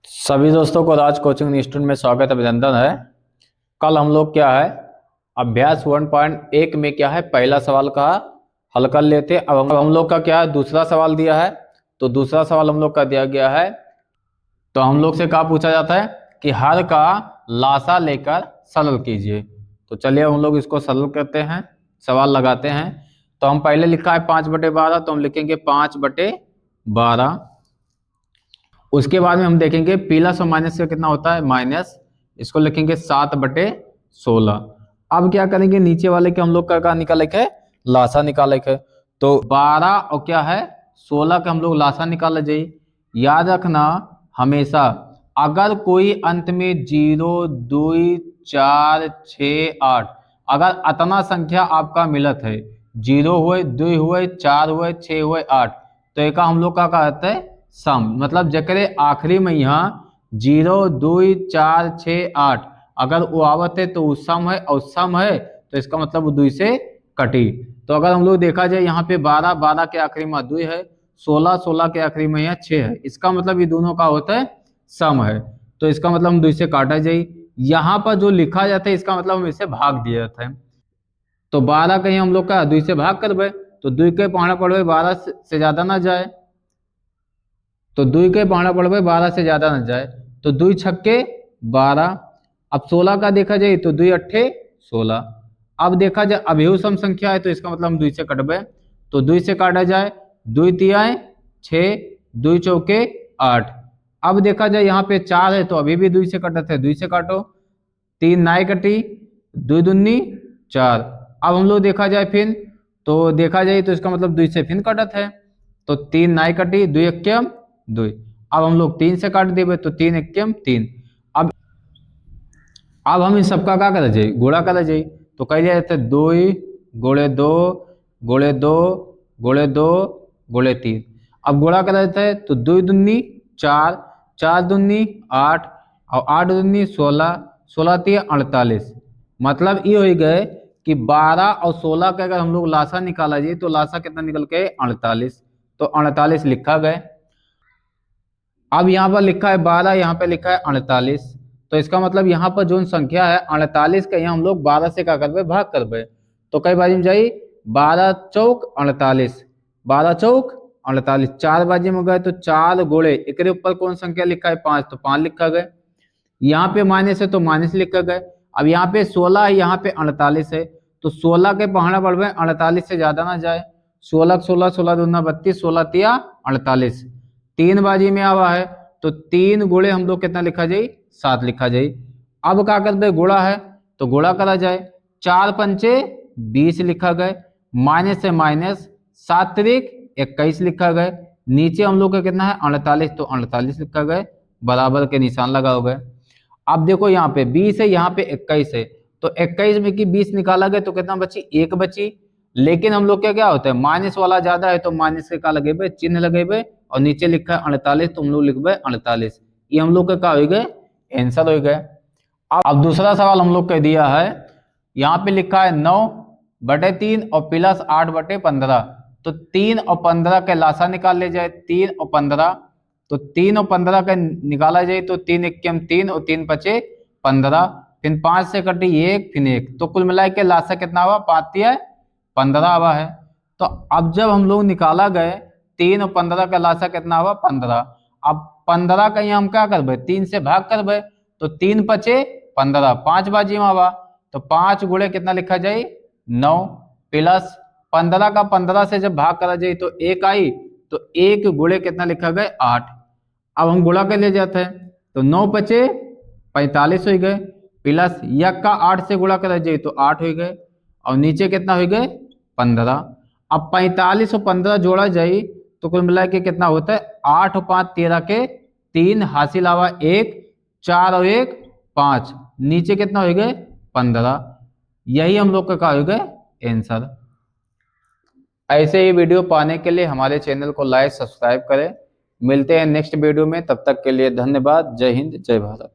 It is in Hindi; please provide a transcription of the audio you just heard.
सभी दोस्तों को राज कोचिंग इंस्टीट्यूट में स्वागत अभिनंदन है। कल हम लोग क्या है अभ्यास 1.1 में क्या है पहला सवाल का हल कर लेते। अब हम लोग का क्या है दूसरा सवाल दिया है, तो दूसरा सवाल हम लोग का दिया गया है। तो हम लोग से क्या पूछा जाता है कि हर का लासा लेकर सरल कीजिए। तो चलिए हम लोग इसको सरल करते हैं, सवाल लगाते हैं। तो हम पहले लिखा है 5/12, तो हम लिखेंगे 5/12। उसके बाद में हम देखेंगे प्लस और माइनस का कितना होता है माइनस, इसको लिखेंगे 7/16। अब क्या करेंगे नीचे वाले के हम लोग का निकाले के लासा निकाले के। तो 12 और क्या है 16 का हम लोग लासा निकाले जाइए। याद रखना हमेशा अगर कोई अंत में 0, 2, 4, 6, 8 अगर अतना संख्या आपका मिलत है, 0 हुए, 2 हुए, 4 हुए, 6 हुए, 8, तो एक हम लोग का कहते हैं सम। मतलब जकरे आखिरी में यहाँ 0, 2, 4, 6, 8 अगर वो आवत है तो वो सम है, और सम है तो इसका मतलब वो 2 से कटी। तो अगर हम लोग देखा जाए यहाँ पे 12 के आखिरी में 2 है, 16 के आखिरी में यहाँ 6 है, इसका मतलब ये दोनों का होता है सम है। तो इसका मतलब हम 2 से काटा जाए। यहाँ पर जो लिखा जाता है इसका मतलब हम इसे भाग दिया जाता है। तो 12 कहीं हम लोग का 2 से भाग करबे, तो 2 के पहाड़ा पड़वे 12 से ज्यादा ना जाए, तो 2 के पहाड़ा पड़वे 12 से ज्यादा ना जाए, तो 2 छक्के 12। अब 16 का देखा जाए तो 2 अट्ठे 16। अब देखा जाए अभिहु सम संख्या है तो इसका मतलब हम 2 से कटबे, तो 2 से काटा जाए 2 तियाए 6, 2 चौके 8। अब देखा जाए यहाँ पे 4 है तो अभी भी 2 से कटत है, 2 से काटो, 3 नाई कटी, 2 दूनी 4। अब हम लोग देखा जाए फिर, तो देखा जाए तो इसका मतलब 2 से फिर कटत है, तो 3 नाई कटी, 2 एक्यम 2। अब हम लोग 3 से काट देवे तो 3 एक्यम 3। अब हम इन सबका क्या करा जाए गुणा करा जाए, तो कह दिया जाता है 2 गुणे 2 गुणे 2 गुणे 2 गुणे 3। अब गुणा करा जाता है तो 2 दूनी 4, 4 दूनी 8 और 8 दूनी 16, 16 3 48। मतलब ये हो गए कि 12 और 16 का अगर हम लोग लासा निकाला जाए तो लासा कितना निकल के 48, तो 48 लिखा गए। अब यहाँ पर लिखा है 12, यहाँ पे लिखा है 48, तो इसका मतलब यहाँ पर जो संख्या है 48 का यहाँ हम लोग 12 से क्या करबे भाग करबे। तो कई बाजी में जाई 12 चौक 48, 12 चौक 48, 4 बाजी में गए तो 4 गोले एक ऊपर कौन संख्या लिखा है 5, तो 5 लिखा गए। यहाँ पे माइनस है तो माइनस लिखा गए। अब यहाँ पे 16 है, यहाँ पे 48 है, तो 16 के पहाड़ा बढ़ 48 से ज्यादा ना जाए, 16 16 16 दूना 32, 16 तिया 48। 3 बाजी में आवा है तो 3 गुणे हम लोग कितना लिखा जाए 7 लिखा जाए। अब क्या करते गुणा है तो गुणा करा जाए, 4 पंचे 20 लिखा गए, माइनस से माइनस 7 त्रिक 21 लिखा गए। नीचे हम लोग का कितना है 48, तो 48 लिखा गए, बराबर के निशान लगा हो गए। अब देखो यहाँ पे 20 है, यहाँ पे 21 है, तो 21 में की 20 निकाला गया तो कितना बची 1 बची। लेकिन हम लोग क्या क्या होता है माइनस वाला ज्यादा है तो माइनस के का लगेबे चिन्ह लगेबे, और नीचे लिखा है 48 तो हम लोग लिखबे 48। ये हम लोग का क्या हो गए आंसर हो गए। अब दूसरा सवाल हम लोग कह दिया है, यहाँ पे लिखा है 9/3 और प्लस 8/15। तो 3 और 15 का लासा निकाल ले जाए, 3 और 15, तो 3 और 15 का निकाला जाए तो 3 एक्यम 3 और 3 पचे 15, फिर 5 से कटी 1 फिर 1, तो कुल मिला के लासा कितना हुआ 5 15 हुआ है। तो अब जब हम लोग निकाला गए 3 और 15 का लासा कितना हुआ 15। अब 15 का यहाँ हम क्या करबे 3 से भाग करबे, तो 3 पचे 15, 5 बाजी में हुआ, तो 5 गुणे कितना लिखा जाए 9, प्लस 15 का 15 से जब भाग करा जाए तो 1 आई, तो 1 गुणे कितना लिखा गया 8। अब हम गुणा कर ले जाते हैं तो 9 पचे 45 हो गए, प्लस 1 का 8 से गुणा करा जाए तो 8 हो गए, और नीचे कितना हो गए 15। अब 45 और 15 जोड़ा जाए तो कुल मिला के कितना होता है 8 और 5 13 के 3 हासिल आवा 1, 4 और 1 5, नीचे कितना हो गए 15। यही हम लोग का क्या हो गए आंसर। ऐसे ही वीडियो पाने के लिए हमारे चैनल को लाइक सब्सक्राइब करें। मिलते हैं नेक्स्ट वीडियो में, तब तक के लिए धन्यवाद। जय हिंद जय भारत।